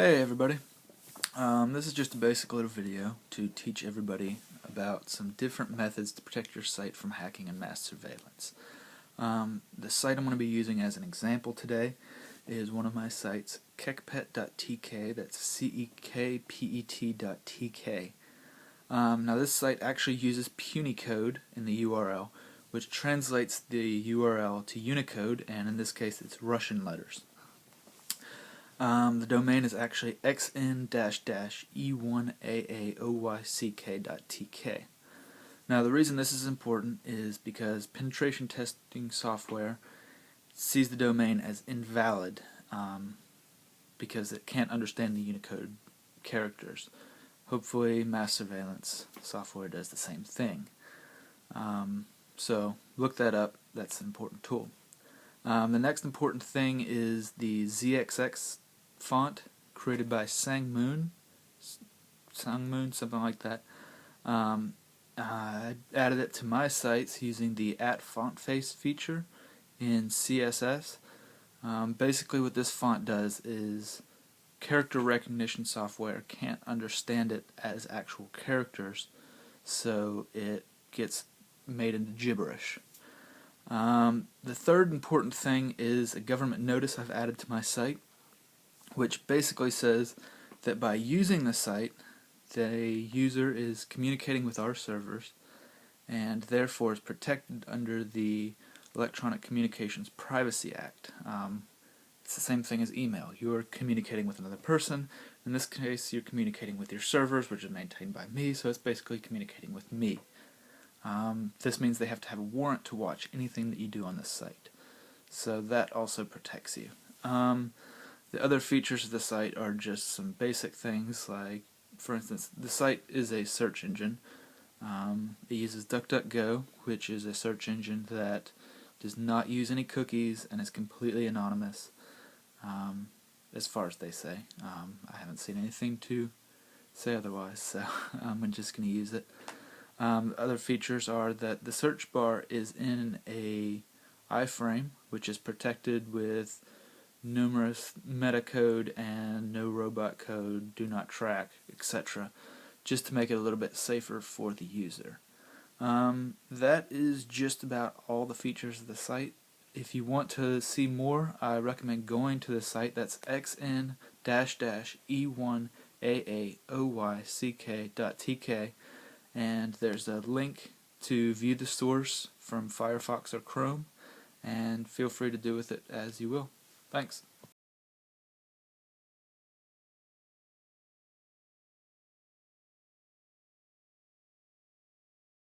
Hey everybody, this is just a basic little video to teach everybody about some different methods to protect your site from hacking and mass surveillance. The site I'm going to be using as an example today is one of my sites, cekpet.tk, that's cekpet.tk. Now this site actually uses Punycode in the URL, which translates the URL to Unicode, and in this case it's Russian letters. The domain is actually xn-e1aaoyck.tk. Now the reason this is important is because penetration testing software sees the domain as invalid because it can't understand the Unicode characters. Hopefully mass surveillance software does the same thing. So look that up, that's an important tool. The next important thing is the ZXX font created by Sangmoon, something like that. I added it to my sites using the @fontface feature in CSS. Basically what this font does is character recognition software can't understand it as actual characters, so it gets made into gibberish. The third important thing is a government notice I've added to my site, which basically says that by using the site, the user is communicating with our servers and therefore is protected under the Electronic Communications Privacy Act. It's the same thing as email. You're communicating with another person. In this case, you're communicating with your servers, which is maintained by me, so it's basically communicating with me. This means they have to have a warrant to watch anything that you do on this site. So that also protects you. The other features of the site are just some basic things, like, for instance, the site is a search engine. It uses DuckDuckGo, which is a search engine that does not use any cookies and is completely anonymous, as far as they say. I haven't seen anything to say otherwise, so I'm just going to use it. Other features are that the search bar is in a iframe, which is protected with numerous metacode and no robot code, do not track, etc., just to make it a little bit safer for the user. That is just about all the features of the site. If you want to see more, I recommend going to the site. That's xn-e1aaoyck.tk, and there's a link to view the source from Firefox or Chrome, and feel free to do with it as you will. Thanks.